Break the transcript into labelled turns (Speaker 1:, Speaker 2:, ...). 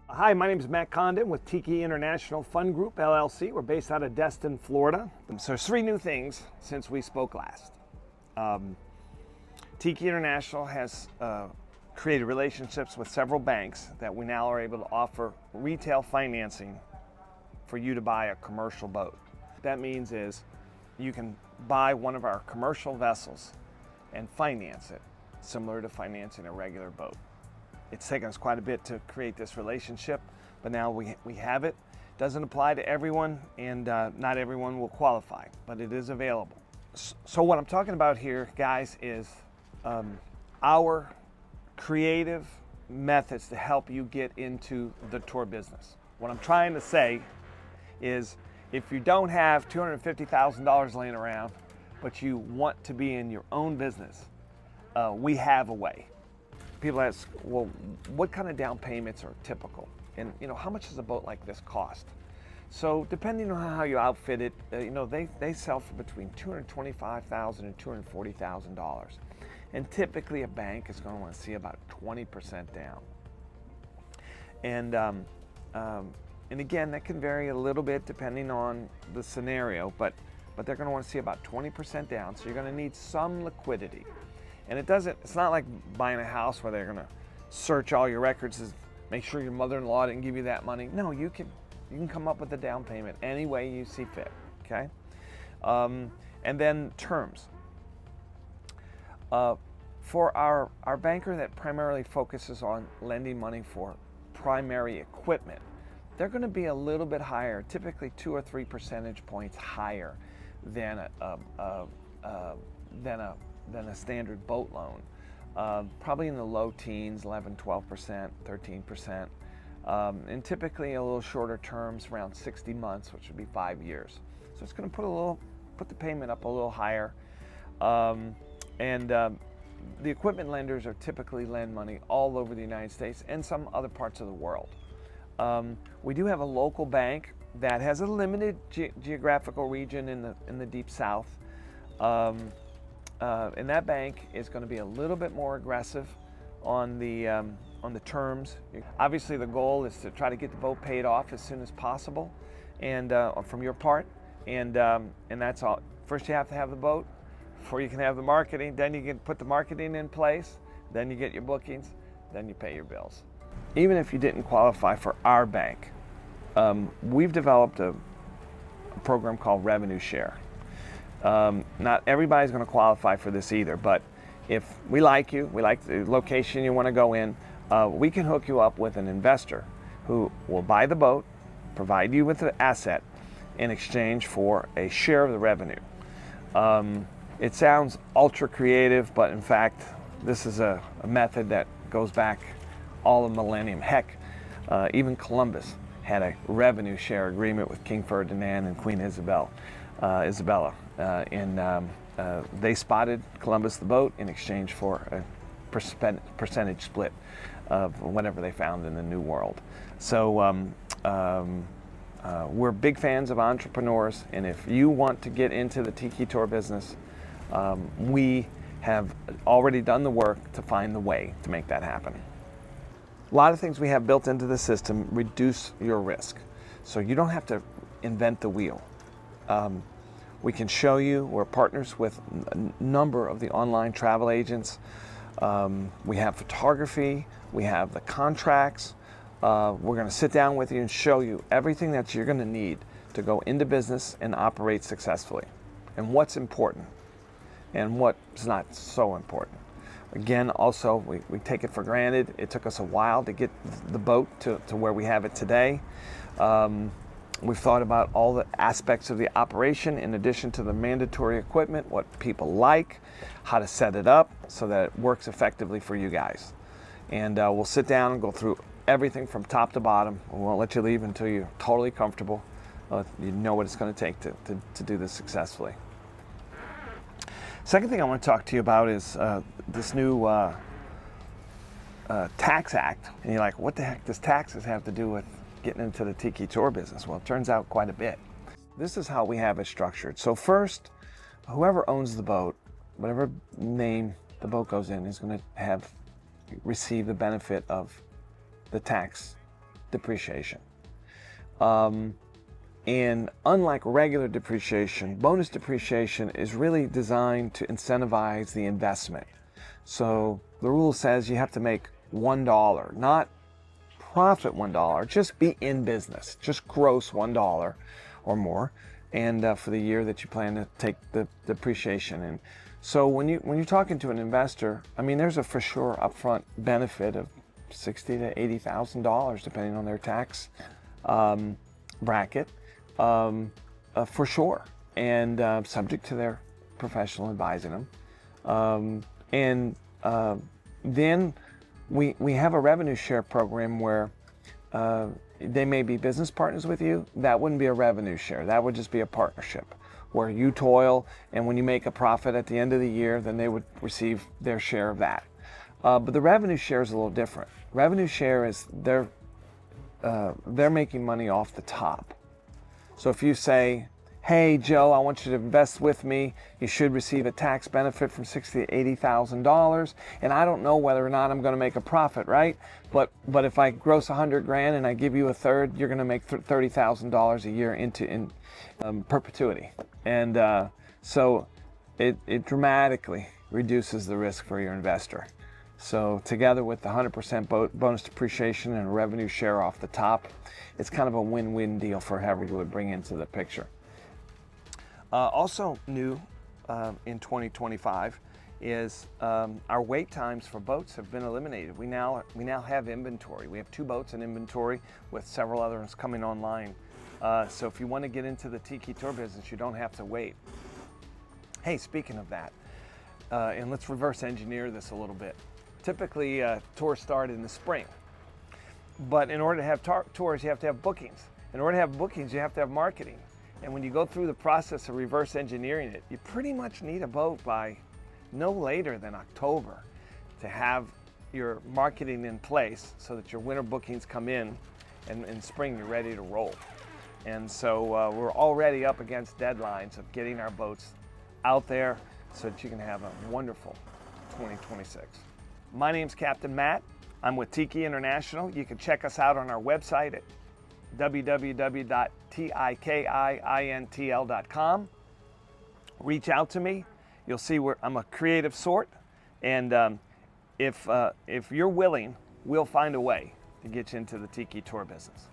Speaker 1: Hi, my name is Matt Condon with Tiki International Fund Group, LLC. We're based out of Destin, Florida. So there's three new things since we spoke last. Tiki International has created relationships with several banks that we now are able to offer retail financing for you to buy a commercial boat. What that means is you can buy one of our commercial vessels and finance it, similar to financing a regular boat. It's taken us quite a bit to create this relationship, but now we have it. It doesn't apply to everyone, and not everyone will qualify, but it is available. So what I'm talking about here, guys, is our creative methods to help you get into the tour business. What I'm trying to say is if you don't have $250,000 laying around, but you want to be in your own business, we have a way. People ask, well, what kind of down payments are typical? And how much does a boat like this cost? So depending on how you outfit it, they sell for between $225,000 and $240,000. And typically a bank is going to want to see about 20% down. And again, that can vary a little bit depending on the scenario, but they're going to want to see about 20% down. So you're going to need some liquidity. And it's not like buying a house where they're going to search all your records and make sure your mother-in-law didn't give you that money. No, you can come up with a down payment any way you see fit, okay? And then terms. For our banker that primarily focuses on lending money for primary equipment, they're going to be a little bit higher, typically 2 or 3 percentage points higher than a standard boat loan. Probably in the low teens, 11, 12%, 13%. And typically a little shorter terms, around 60 months, which would be 5 years. So it's going to put the payment up a little higher. The equipment lenders are typically lend money all over the United States and some other parts of the world. We do have a local bank that has a limited geographical region in the deep south. And that bank is going to be a little bit more aggressive on the terms. Obviously, the goal is to try to get the boat paid off as soon as possible, and from your part. And that's all. First, you have to have the boat before you can have the marketing. Then you can put the marketing in place. Then you get your bookings. Then you pay your bills. Even if you didn't qualify for our bank, we've developed a program called Revenue Share. Not everybody's going to qualify for this either, but if we like you, we like the location you want to go in, we can hook you up with an investor who will buy the boat, provide you with the asset in exchange for a share of the revenue. It sounds ultra creative, but in fact, this is a method that goes back all of millennium. Heck, even Columbus had a revenue share agreement with King Ferdinand and Queen Isabella. They spotted Columbus the boat in exchange for a percentage split of whatever they found in the New World. So we're big fans of entrepreneurs, and if you want to get into the Tiki Tour business, we have already done the work to find the way to make that happen. A lot of things we have built into the system reduce your risk, so you don't have to invent the wheel. We can show you, we're partners with a number of the online travel agents. We have photography, we have the contracts. We're going to sit down with you and show you everything that you're going to need to go into business and operate successfully, and what's important and what's not so important. Again, also, we take it for granted. It took us a while to get the boat to where we have it today. We've thought about all the aspects of the operation in addition to the mandatory equipment, what people like, how to set it up so that it works effectively for you guys. And we'll sit down and go through everything from top to bottom. We won't let you leave until you're totally comfortable. You know what it's going to take to do this successfully. Second thing I want to talk to you about is this new tax act. And you're like, what the heck does taxes have to do with getting into the Tiki Tour business? Well, it turns out quite a bit. This is how we have it structured. So first, whoever owns the boat, whatever name the boat goes in, is going to receive the benefit of the tax depreciation. And unlike regular depreciation, bonus depreciation is really designed to incentivize the investment. So the rule says you have to make $1, not profit $1, just be in business, just gross $1 or more, and for the year that you plan to take the depreciation in. So when you're talking to an investor, I mean, there's a for sure upfront benefit of $60,000 to $80,000 depending on their tax bracket, for sure, and subject to their professional advising them. Then we have a revenue share program where they may be business partners with you. That wouldn't be a revenue share. That would just be a partnership where you toil, and when you make a profit at the end of the year, then they would receive their share of that. But the revenue share is a little different. Revenue share is they're making money off the top. So if you say, hey, Joe, I want you to invest with me, you should receive a tax benefit from $60,000 to $80,000, and I don't know whether or not I'm going to make a profit, right? But if I gross $100,000 and I give you a third, you're going to make $30,000 a year in perpetuity, and so it dramatically reduces the risk for your investor. So together with the 100% bonus depreciation and revenue share off the top, it's kind of a win-win deal for whoever you would bring into the picture. Also new in 2025 is our wait times for boats have been eliminated. We now have inventory. We have 2 boats in inventory with several others coming online. So if you want to get into the Tiki Tour business, you don't have to wait. Hey, speaking of that, and let's reverse engineer this a little bit. Typically, tours start in the spring, but in order to have tours, you have to have bookings. In order to have bookings, you have to have marketing. And when you go through the process of reverse engineering it, you pretty much need a boat by no later than October to have your marketing in place so that your winter bookings come in, and in spring you're ready to roll. And so we're already up against deadlines of getting our boats out there so that you can have a wonderful 2026. My name's Captain Matt. I'm with Tiki International. You can check us out on our website at www.tikintl.com. Reach out to me. You'll see I'm a creative sort, and if you're willing, we'll find a way to get you into the Tiki Tour business.